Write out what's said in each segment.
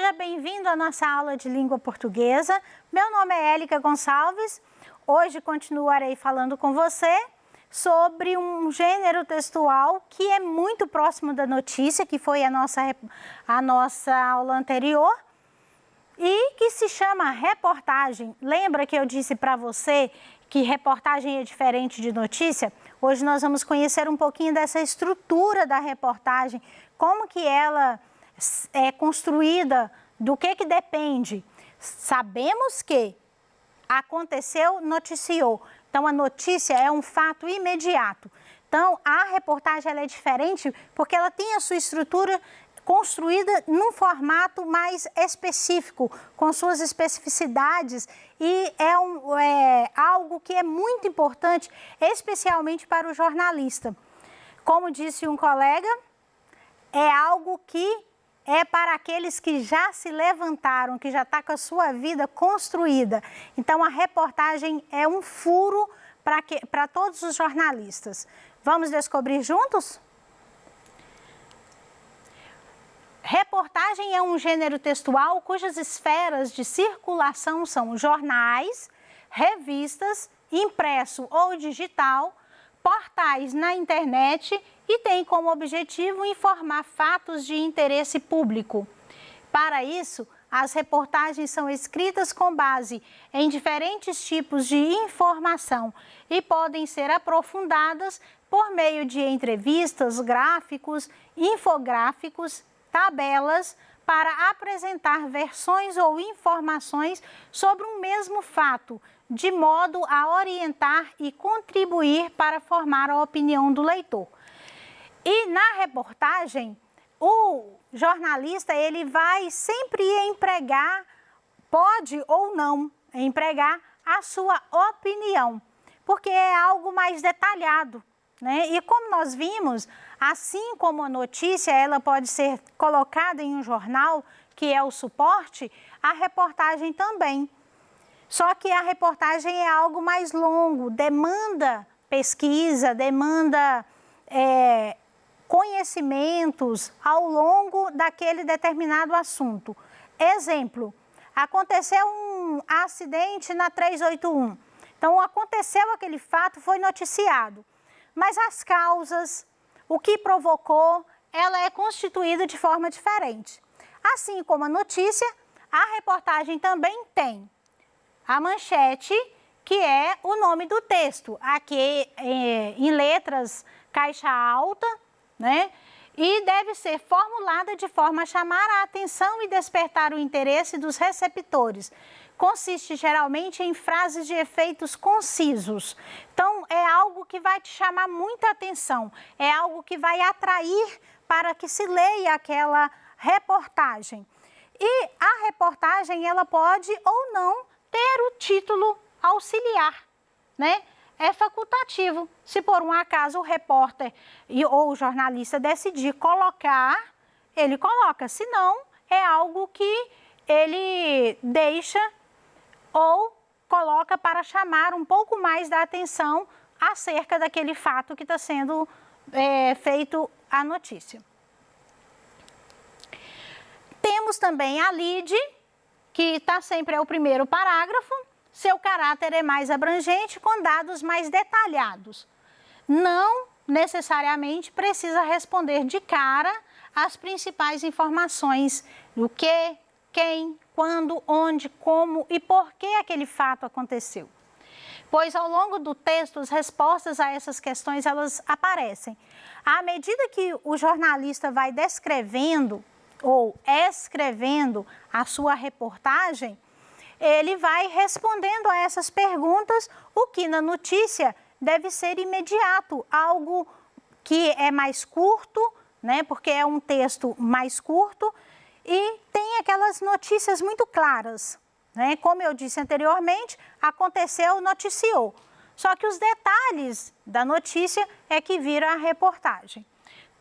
Seja bem-vindo à nossa aula de língua portuguesa. Meu nome é Élica Gonçalves. Hoje continuarei falando com você sobre um gênero textual que é muito próximo da notícia, que foi a nossa aula anterior, e que se chama reportagem. Lembra que eu disse para você que reportagem é diferente de notícia? Hoje nós vamos conhecer um pouquinho dessa estrutura da reportagem, como que ela é construída, do que depende. Sabemos que aconteceu, noticiou. Então, a notícia é um fato imediato. Então, a reportagem ela é diferente porque ela tem a sua estrutura construída num formato mais específico, com suas especificidades, e é algo que é muito importante, especialmente para o jornalista. Como disse um colega, é algo que é para aqueles que já se levantaram, que já está com a sua vida construída. Então, a reportagem é um furo para todos os jornalistas. Vamos descobrir juntos? Reportagem é um gênero textual cujas esferas de circulação são jornais, revistas, impresso ou digital, portais na internet e tem como objetivo informar fatos de interesse público. Para isso, as reportagens são escritas com base em diferentes tipos de informação e podem ser aprofundadas por meio de entrevistas, gráficos, infográficos, tabelas, para apresentar versões ou informações sobre um mesmo fato, de modo a orientar e contribuir para formar a opinião do leitor. E na reportagem, o jornalista ele vai sempre empregar, pode ou não empregar a sua opinião, porque é algo mais detalhado, né? E como nós vimos, assim como a notícia ela pode ser colocada em um jornal, que é o suporte, a reportagem também. Só que a reportagem é algo mais longo, demanda pesquisa, demanda conhecimentos ao longo daquele determinado assunto. Exemplo, aconteceu um acidente na 381. Então, aconteceu aquele fato, foi noticiado. Mas as causas, o que provocou, ela é constituída de forma diferente. Assim como a notícia, a reportagem também tem a manchete, que é o nome do texto, aqui em letras caixa alta, né? E deve ser formulada de forma a chamar a atenção e despertar o interesse dos receptores. Consiste geralmente em frases de efeitos concisos. Então, é algo que vai te chamar muita atenção, é algo que vai atrair para que se leia aquela reportagem. E a reportagem, ela pode ou não ter o título auxiliar, né? É facultativo. Se por um acaso o repórter ou o jornalista decidir colocar, ele coloca. Se não, é algo que ele deixa ou coloca para chamar um pouco mais da atenção acerca daquele fato que está sendo feito a notícia. Temos também a lead, que está sempre é o primeiro parágrafo. Seu caráter é mais abrangente, com dados mais detalhados. Não necessariamente precisa responder de cara as principais informações do que, quem, quando, onde, como e por que aquele fato aconteceu. Pois ao longo do texto, as respostas a essas questões elas aparecem. À medida que o jornalista vai descrevendo ou escrevendo a sua reportagem, ele vai respondendo a essas perguntas, o que na notícia deve ser imediato, algo que é mais curto, né, porque é um texto mais curto e tem aquelas notícias muito claras, né? Como eu disse anteriormente, aconteceu, noticiou. Só que os detalhes da notícia é que viram a reportagem.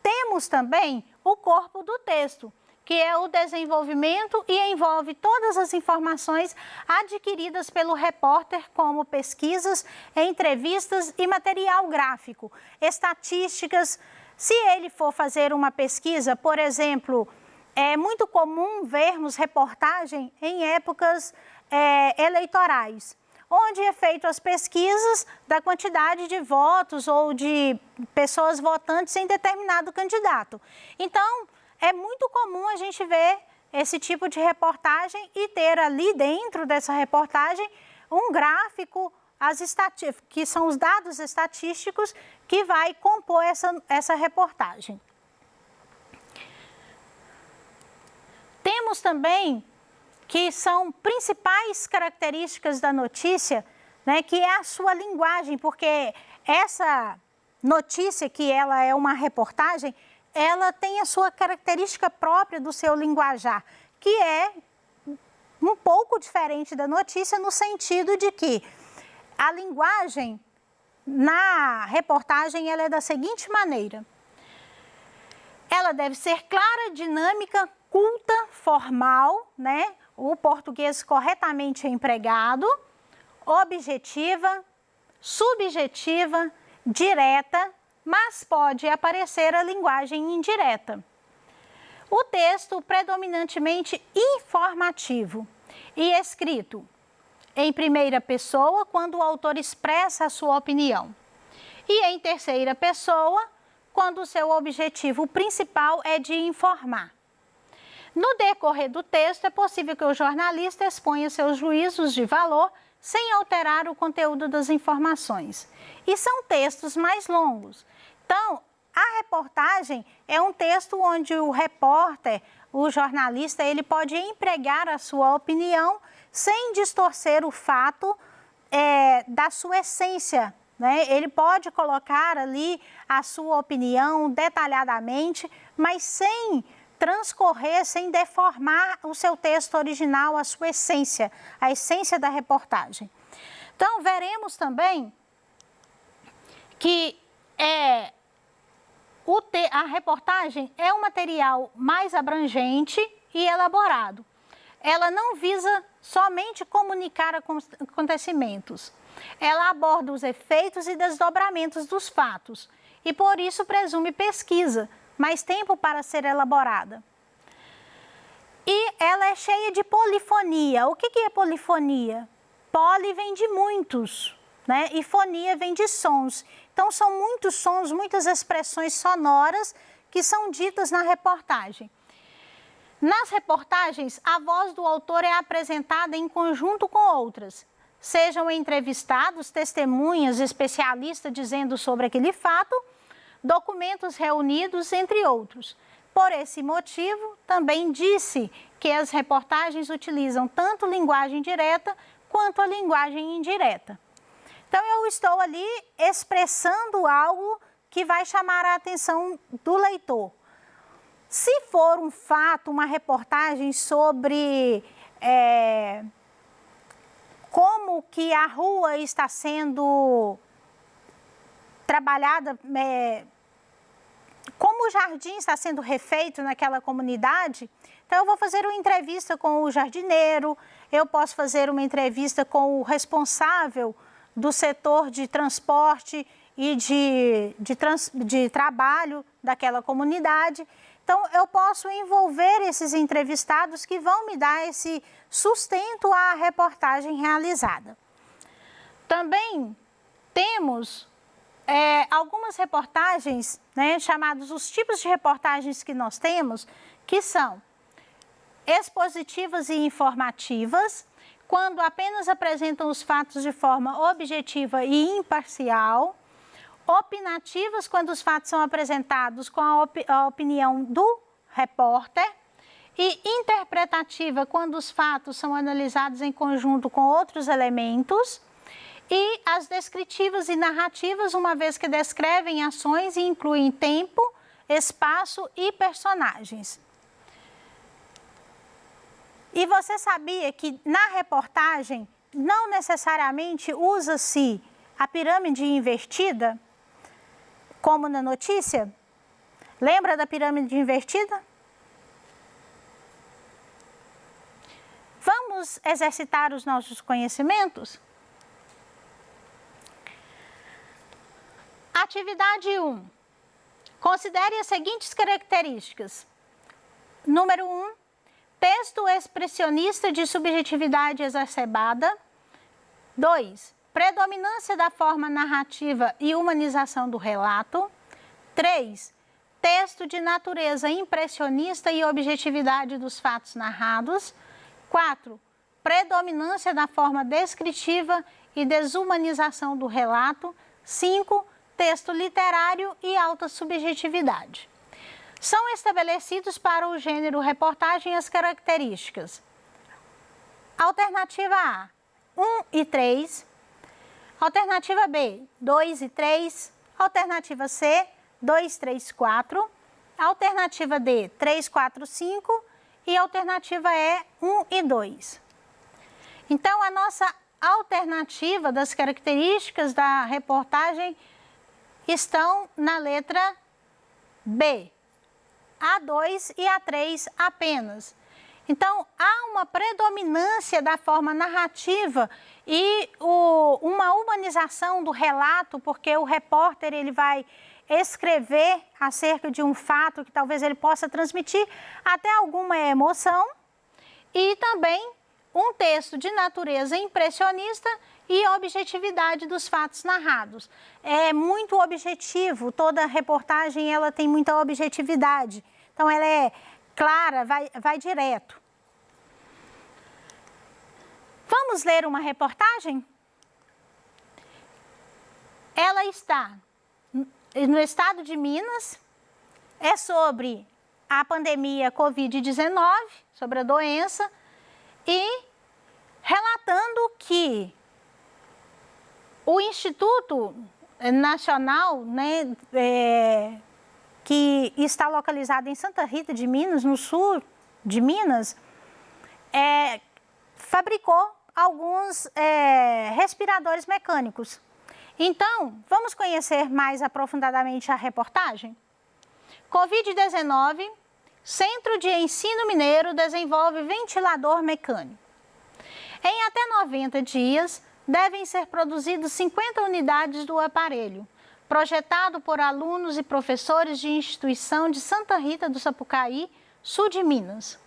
Temos também o corpo do texto, que é o desenvolvimento e envolve todas as informações adquiridas pelo repórter, como pesquisas, entrevistas e material gráfico, estatísticas. Se ele for fazer uma pesquisa, por exemplo, é muito comum vermos reportagem em épocas eleitorais, onde é feito as pesquisas da quantidade de votos ou de pessoas votantes em determinado candidato. Então, é muito comum a gente ver esse tipo de reportagem e ter ali dentro dessa reportagem um gráfico, que são os dados estatísticos que vai compor essa reportagem. Temos também que são principais características da notícia, né, que é a sua linguagem, porque essa notícia, que ela é uma reportagem, ela tem a sua característica própria do seu linguajar, que é um pouco diferente da notícia no sentido de que a linguagem na reportagem ela é da seguinte maneira: ela deve ser clara, dinâmica, culta, formal, né? O português corretamente empregado, objetiva, subjetiva, direta, mas pode aparecer a linguagem indireta. O texto predominantemente informativo e escrito em primeira pessoa quando o autor expressa a sua opinião e em terceira pessoa quando o seu objetivo principal é de informar. No decorrer do texto, é possível que o jornalista exponha seus juízos de valor sem alterar o conteúdo das informações. E são textos mais longos. Então, a reportagem é um texto onde o repórter, o jornalista, ele pode empregar a sua opinião sem distorcer o fato da sua essência, né? Ele pode colocar ali a sua opinião detalhadamente, mas sem transcorrer, sem deformar o seu texto original, a sua essência, a essência da reportagem. Então, veremos também que a reportagem é um material mais abrangente e elaborado. Ela não visa somente comunicar acontecimentos. Ela aborda os efeitos e desdobramentos dos fatos e, por isso, presume pesquisa, mais tempo para ser elaborada. E ela é cheia de polifonia. O que é polifonia? Poli vem de muitos, né? E fonia vem de sons. Então, são muitos sons, muitas expressões sonoras que são ditas na reportagem. Nas reportagens, a voz do autor é apresentada em conjunto com outras, sejam entrevistados, testemunhas, especialistas dizendo sobre aquele fato, documentos reunidos, entre outros. Por esse motivo, também disse que as reportagens utilizam tanto linguagem direta quanto a linguagem indireta. Então, eu estou ali expressando algo que vai chamar a atenção do leitor. Se for um fato, uma reportagem sobre como que a rua está sendo trabalhada, como o jardim está sendo refeito naquela comunidade, então eu vou fazer uma entrevista com o jardineiro, eu posso fazer uma entrevista com o responsável do setor de transporte e de trabalho daquela comunidade. Então, eu posso envolver esses entrevistados que vão me dar esse sustento à reportagem realizada. Também temos algumas reportagens, né, chamados os tipos de reportagens que nós temos, que são expositivas e informativas, quando apenas apresentam os fatos de forma objetiva e imparcial, opinativas, quando os fatos são apresentados com a opinião do repórter, e interpretativa, quando os fatos são analisados em conjunto com outros elementos, e as descritivas e narrativas, uma vez que descrevem ações e incluem tempo, espaço e personagens. E você sabia que na reportagem não necessariamente usa-se a pirâmide invertida, como na notícia? Lembra da pirâmide invertida? Vamos exercitar os nossos conhecimentos? Atividade 1. Considere as seguintes características. Número 1, texto expressionista de subjetividade exacerbada. 2, predominância da forma narrativa e humanização do relato. 3, texto de natureza impressionista e objetividade dos fatos narrados. 4, predominância da forma descritiva e desumanização do relato. 5, texto literário e alta subjetividade. São estabelecidos para o gênero reportagem as características. Alternativa A, 1 e 3. Alternativa B, 2 e 3. Alternativa C, 2, 3, 4. Alternativa D, 3, 4, 5. E alternativa E, 1 e 2. Então, a nossa alternativa das características da reportagem estão na letra B, A2 e A3 apenas. Então, há uma predominância da forma narrativa e uma humanização do relato, porque o repórter ele vai escrever acerca de um fato que talvez ele possa transmitir até alguma emoção, e também um texto de natureza impressionista e objetividade dos fatos narrados. É muito objetivo, toda reportagem ela tem muita objetividade, então ela é clara, vai direto. Vamos ler uma reportagem? Ela está no estado de Minas, é sobre a pandemia Covid-19, sobre a doença, e relatando que o Instituto Nacional, que está localizado em Santa Rita de Minas, no sul de Minas, fabricou alguns respiradores mecânicos. Então, vamos conhecer mais aprofundadamente a reportagem? Covid-19, Centro de Ensino Mineiro desenvolve ventilador mecânico. Em até 90 dias, devem ser produzidos 50 unidades do aparelho, projetado por alunos e professores de instituição de Santa Rita do Sapucaí, sul de Minas.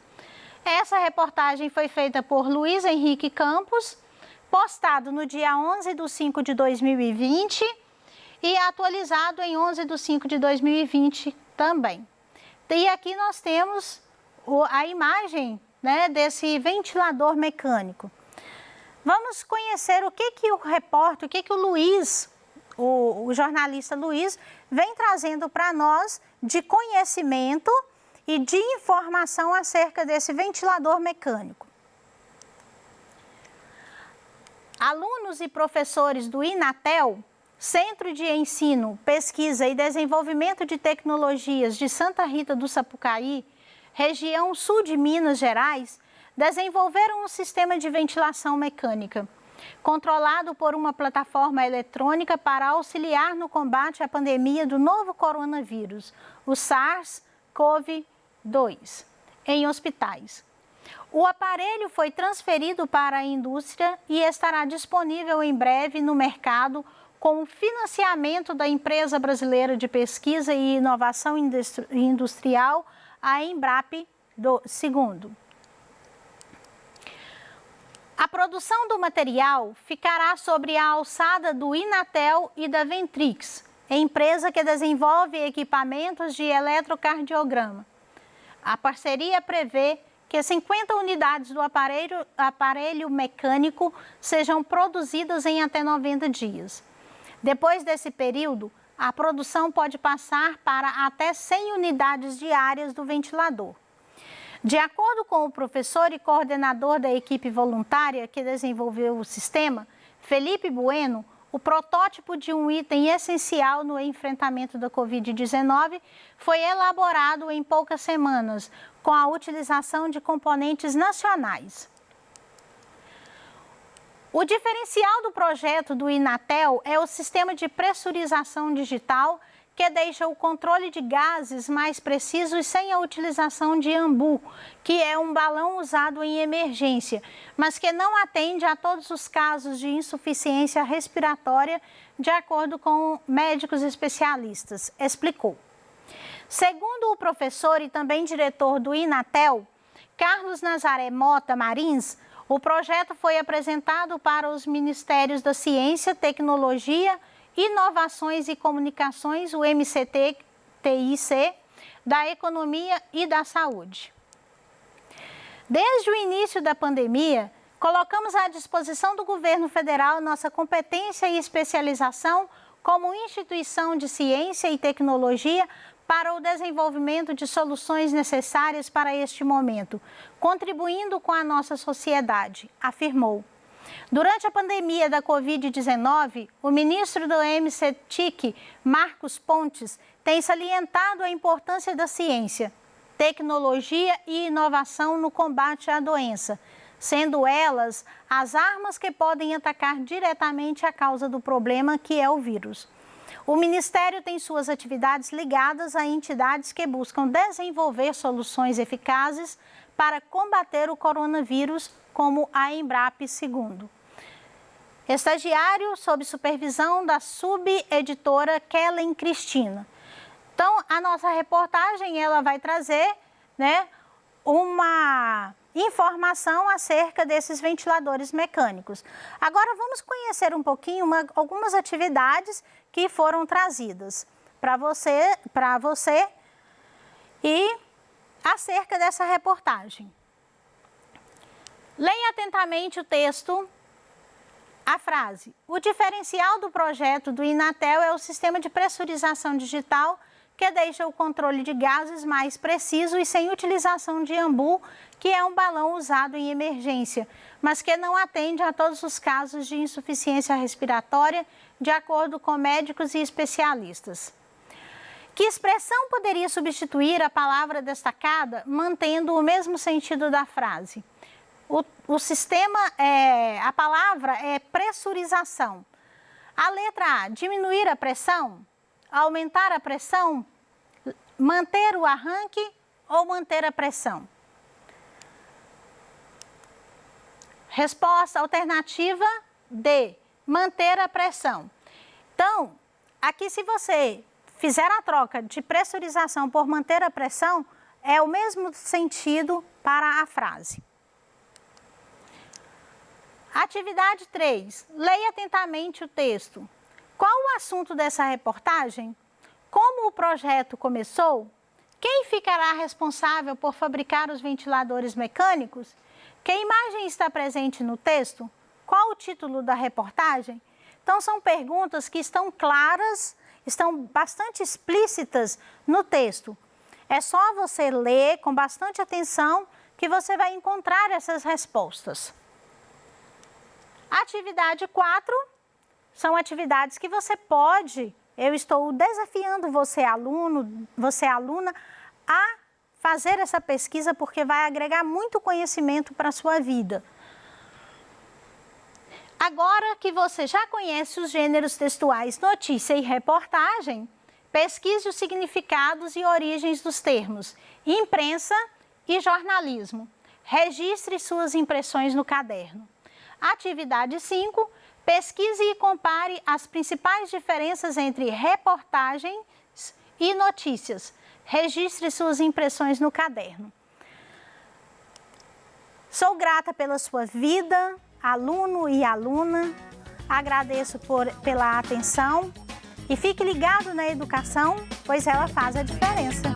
Essa reportagem foi feita por Luiz Henrique Campos, postado no dia 11/5/2020 e atualizado em 11/5/2020 também. E aqui nós temos a imagem, desse ventilador mecânico. Vamos conhecer o que o repórter, o que o Luiz, o jornalista Luiz, vem trazendo para nós de conhecimento e de informação acerca desse ventilador mecânico. Alunos e professores do INATEL, Centro de Ensino, Pesquisa e Desenvolvimento de Tecnologias de Santa Rita do Sapucaí, região sul de Minas Gerais, desenvolveram um sistema de ventilação mecânica, controlado por uma plataforma eletrônica para auxiliar no combate à pandemia do novo coronavírus, o SARS-CoV-2, em hospitais. O aparelho foi transferido para a indústria e estará disponível em breve no mercado com o financiamento da Empresa Brasileira de Pesquisa e Inovação Industrial, a Embrap II. A produção do material ficará sobre a alçada do INATEL e da Ventrix, empresa que desenvolve equipamentos de eletrocardiograma. A parceria prevê que 50 unidades do aparelho mecânico sejam produzidas em até 90 dias. Depois desse período, a produção pode passar para até 100 unidades diárias do ventilador. De acordo com o professor e coordenador da equipe voluntária que desenvolveu o sistema, Felipe Bueno, o protótipo de um item essencial no enfrentamento da Covid-19 foi elaborado em poucas semanas, com a utilização de componentes nacionais. O diferencial do projeto do INATEL é o sistema de pressurização digital, que deixa o controle de gases mais preciso e sem a utilização de ambu, que é um balão usado em emergência, mas que não atende a todos os casos de insuficiência respiratória, de acordo com médicos especialistas, explicou. Segundo o professor e também diretor do Inatel, Carlos Nazaré Mota Marins, o projeto foi apresentado para os Ministérios da Ciência, Tecnologia, Inovações e Comunicações, o MCT-TIC, da Economia e da Saúde. Desde o início da pandemia, colocamos à disposição do governo federal nossa competência e especialização como instituição de ciência e tecnologia para o desenvolvimento de soluções necessárias para este momento, contribuindo com a nossa sociedade, afirmou. Durante a pandemia da Covid-19, o ministro do MCTIC, Marcos Pontes, tem salientado a importância da ciência, tecnologia e inovação no combate à doença, sendo elas as armas que podem atacar diretamente a causa do problema, que é o vírus. O Ministério tem suas atividades ligadas a entidades que buscam desenvolver soluções eficazes para combater o coronavírus, como a Embrapa II. Estagiário sob supervisão da subeditora Kellen Cristina. Então, a nossa reportagem ela vai trazer, uma informação acerca desses ventiladores mecânicos. Agora vamos conhecer um pouquinho algumas atividades que foram trazidas para você e acerca dessa reportagem. Leia atentamente o texto, a frase. O diferencial do projeto do Inatel é o sistema de pressurização digital que deixa o controle de gases mais preciso e sem utilização de ambu, que é um balão usado em emergência, mas que não atende a todos os casos de insuficiência respiratória, de acordo com médicos e especialistas. Que expressão poderia substituir a palavra destacada, mantendo o mesmo sentido da frase? A palavra é pressurização. A letra A, diminuir a pressão, aumentar a pressão, manter o arranque ou manter a pressão? Resposta alternativa D, manter a pressão. Então, aqui se você fizer a troca de pressurização por manter a pressão, é o mesmo sentido para a frase. Atividade 3. Leia atentamente o texto. Qual o assunto dessa reportagem? Como o projeto começou? Quem ficará responsável por fabricar os ventiladores mecânicos? Que imagem está presente no texto? Qual o título da reportagem? Então, são perguntas que estão claras, estão bastante explícitas no texto. É só você ler com bastante atenção que você vai encontrar essas respostas. Atividade 4 são atividades que você pode, eu estou desafiando você, aluno, você, aluna, a fazer essa pesquisa porque vai agregar muito conhecimento para a sua vida. Agora que você já conhece os gêneros textuais notícia e reportagem, pesquise os significados e origens dos termos imprensa e jornalismo. Registre suas impressões no caderno. Atividade 5, pesquise e compare as principais diferenças entre reportagens e notícias. Registre suas impressões no caderno. Sou grata pela sua vida, aluno e aluna. Agradeço pela atenção e fique ligado na educação, pois ela faz a diferença.